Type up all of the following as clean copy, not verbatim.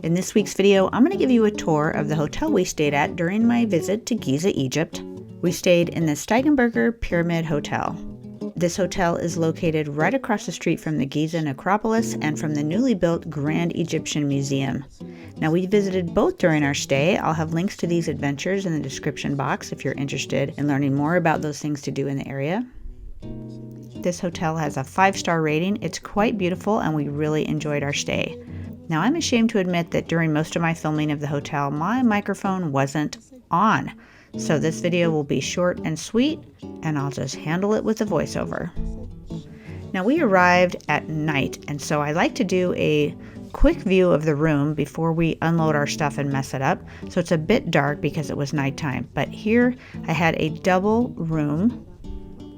In this week's video, I'm going to give you a tour of the hotel we stayed at during my visit to Giza, Egypt. We stayed in the Steigenberger Pyramid Hotel. This hotel is located right across the street from the Giza necropolis and from the newly built Grand Egyptian Museum. Now, we visited both during our stay. I'll have links to these adventures in the description box if you're interested in learning more about those things to do in the area. This hotel has a 5-star rating. It's quite beautiful and we really enjoyed our stay. Now, I'm ashamed to admit that during most of my filming of the hotel, my microphone wasn't on. So this video will be short and sweet, and I'll just handle it with a voiceover. Now, we arrived at night, and so I like to do a quick view of the room before we unload our stuff and mess it up. So it's a bit dark because it was nighttime. But here I had a double room,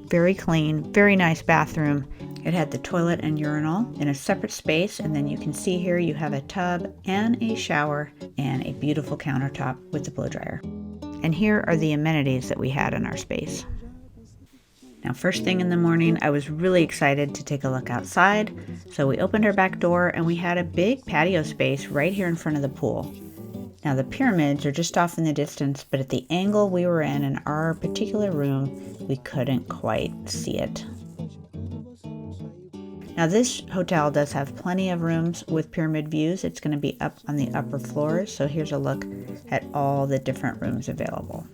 very clean, very nice bathroom. It had the toilet and urinal in a separate space, and then you can see here you have a tub and a shower and a beautiful countertop with the blow dryer. And here are the amenities that we had in our space. Now, first thing in the morning, I was really excited to take a look outside. So we opened our back door and we had a big patio space right here in front of the pool. Now, the pyramids are just off in the distance, but at the angle we were in our particular room, we couldn't quite see it. Now, this hotel does have plenty of rooms with pyramid views. It's going to be up on the upper floors. So here's a look at all the different rooms available.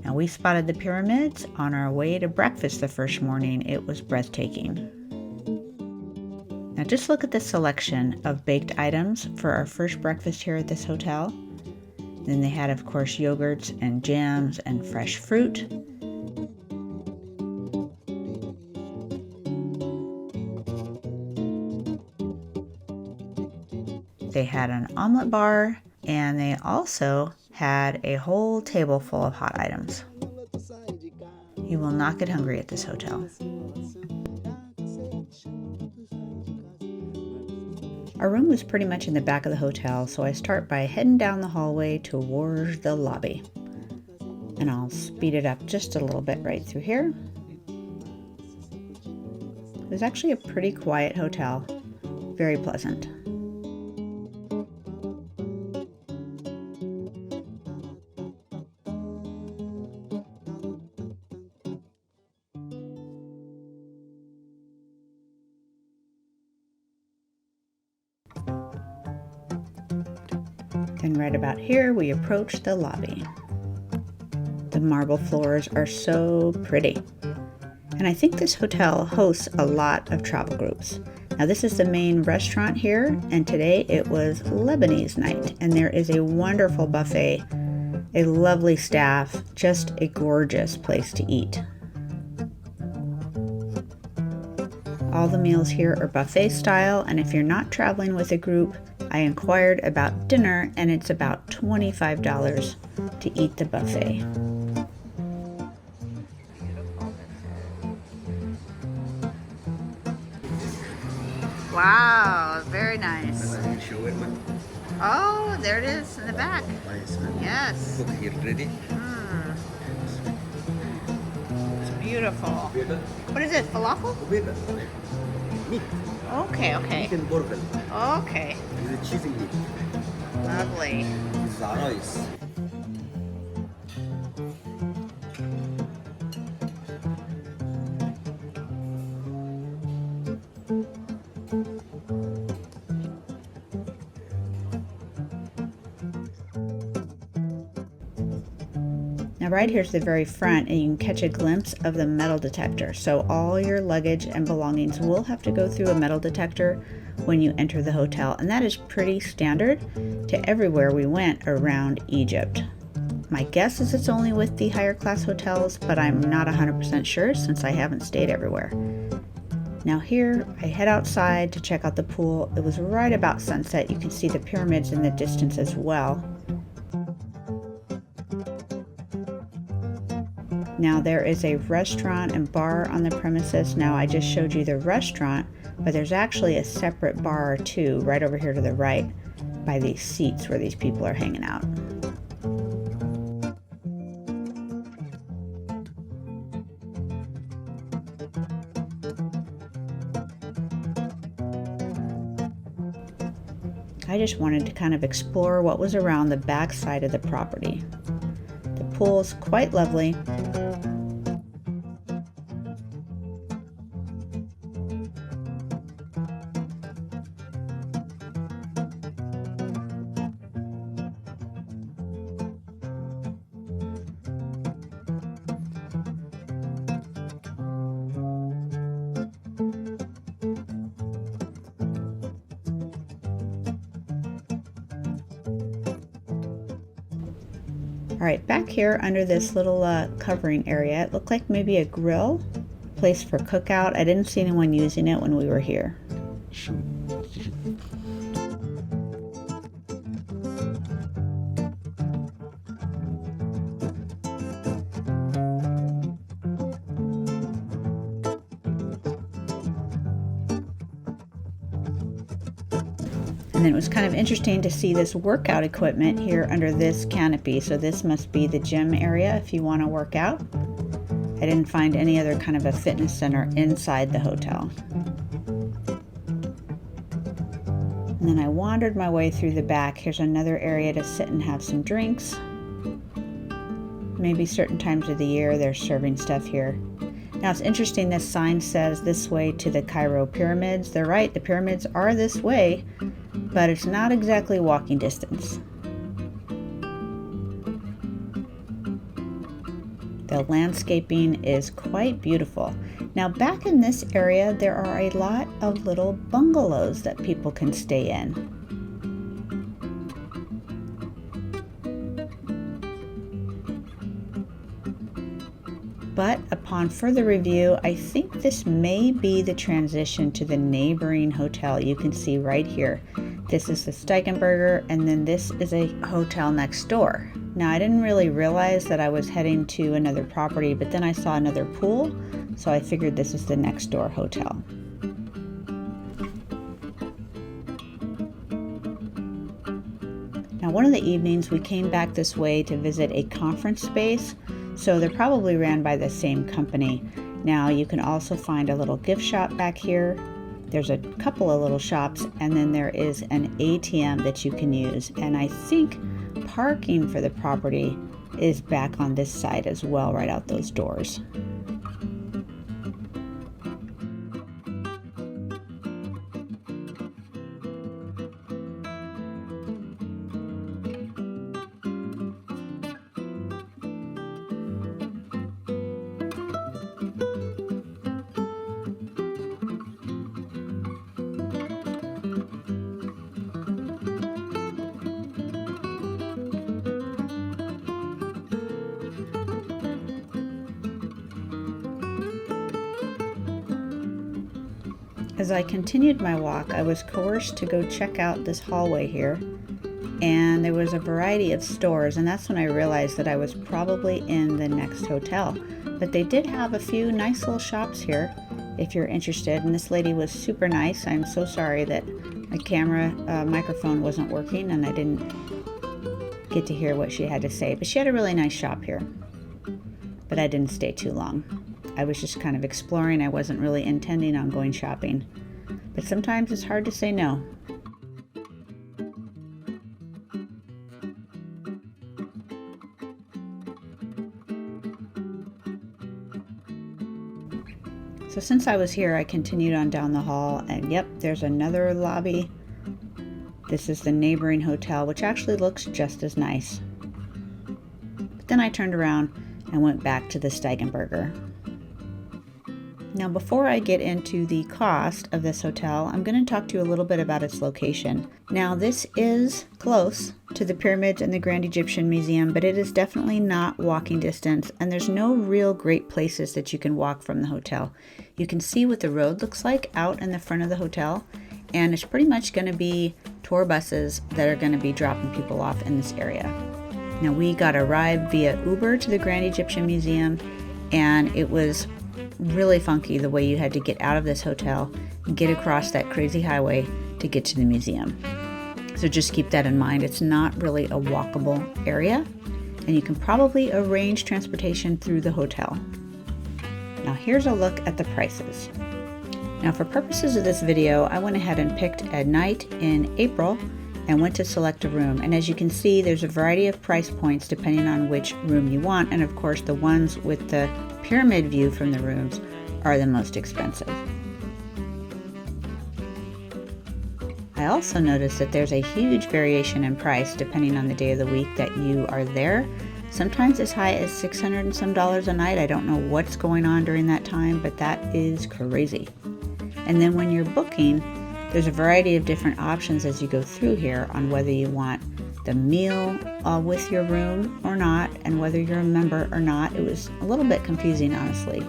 Now, we spotted the pyramids on our way to breakfast the first morning. It was breathtaking. Now, just look at the selection of baked items for our first breakfast here at this hotel. Then they had, of course, yogurts and jams and fresh fruit. They had an omelet bar, and they also had a whole table full of hot items. You will not get hungry at this hotel. Our room was pretty much in the back of the hotel, so I start by heading down the hallway towards the lobby. And I'll speed it up just a little bit right through here. It was actually a pretty quiet hotel, very pleasant. And right about here, we approach the lobby. The marble floors are so pretty. And I think this hotel hosts a lot of travel groups. Now, this is the main restaurant here, and today it was Lebanese night. And there is a wonderful buffet, a lovely staff, just a gorgeous place to eat. All the meals here are buffet style, and if you're not traveling with a group, I inquired about dinner, and it's about $25 to eat the buffet. Wow, very nice. Oh, there it is in the back. Yes. It's beautiful. What is it, falafel? Okay, okay. Okay. Lovely. Now, right here's the very front, and you can catch a glimpse of the metal detector. So all your luggage and belongings will have to go through a metal detector when you enter the hotel, and that is pretty standard to everywhere we went around Egypt. My guess is it's only with the higher class hotels, but I'm not 100% sure since I haven't stayed everywhere. Now here, I head outside to check out the pool. It was right about sunset. You can see the pyramids in the distance as well. Now there is a restaurant and bar on the premises. Now I just showed you the restaurant, but there's actually a separate bar too, right over here to the right by these seats where these people are hanging out. I just wanted to kind of explore what was around the back side of the property. The pool is quite lovely. All right, back here under this little covering area, it looked like maybe a grill, place for cookout. I didn't see anyone using it when we were here. And then it was kind of interesting to see this workout equipment here under this canopy. So this must be the gym area if you want to work out. I didn't find any other kind of a fitness center inside the hotel. And then I wandered my way through the back. Here's another area to sit and have some drinks. Maybe certain times of the year they're serving stuff here. Now it's interesting, this sign says this way to the Cairo pyramids. They're right, the pyramids are this way, but it's not exactly walking distance. The landscaping is quite beautiful. Now back in this area, there are a lot of little bungalows that people can stay in. But upon further review, I think this may be the transition to the neighboring hotel. You can see right here. This is the Steigenberger, and then this is a hotel next door. Now, I didn't really realize that I was heading to another property, but then I saw another pool, so I figured this is the next door hotel. Now, one of the evenings we came back this way to visit a conference space, so they're probably ran by the same company. Now, you can also find a little gift shop back here. There's a couple of little shops, and then there is an ATM that you can use. And I think parking for the property is back on this side as well, right out those doors. As I continued my walk, I was coerced to go check out this hallway here, and there was a variety of stores, and that's when I realized that I was probably in the next hotel. But they did have a few nice little shops here if you're interested, and this lady was super nice. I'm so sorry that my camera microphone wasn't working and I didn't get to hear what she had to say, but she had a really nice shop here. But I didn't stay too long. I was just kind of exploring. I wasn't really intending on going shopping. But sometimes it's hard to say no. So since I was here, I continued on down the hall, and yep, there's another lobby. This is the neighboring hotel, which actually looks just as nice. But then I turned around and went back to the Steigenberger. Now, before I get into the cost of this hotel, I'm going to talk to you a little bit about its location. Now, this is close to the pyramids and the Grand Egyptian Museum, but it is definitely not walking distance, and there's no real great places that you can walk from the hotel. You can see what the road looks like out in the front of the hotel, and it's pretty much going to be tour buses that are going to be dropping people off in this area. Now, we got a ride via Uber to the Grand Egyptian Museum, and it was really funky the way you had to get out of this hotel and get across that crazy highway to get to the museum. So just keep that in mind. It's not really a walkable area, and you can probably arrange transportation through the hotel. Now here's a look at the prices. Now for purposes of this video, I went ahead and picked a night in April, and went to select a room. And as you can see, there's a variety of price points depending on which room you want. And of course, the ones with the pyramid view from the rooms are the most expensive. I also noticed that there's a huge variation in price depending on the day of the week that you are there. Sometimes as high as $600 and some a night. I don't know what's going on during that time, but that is crazy. And then when you're booking, there's a variety of different options as you go through here on whether you want the meal with your room or not, and whether you're a member or not. It was a little bit confusing, honestly.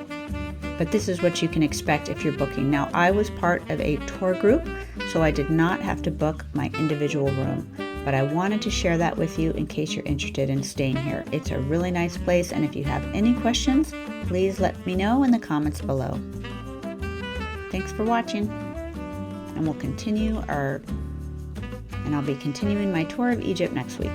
But this is what you can expect if you're booking. Now, I was part of a tour group, so I did not have to book my individual room. But I wanted to share that with you in case you're interested in staying here. It's a really nice place, and if you have any questions, please let me know in the comments below. Thanks for watching, and I'll be continuing my tour of Egypt next week.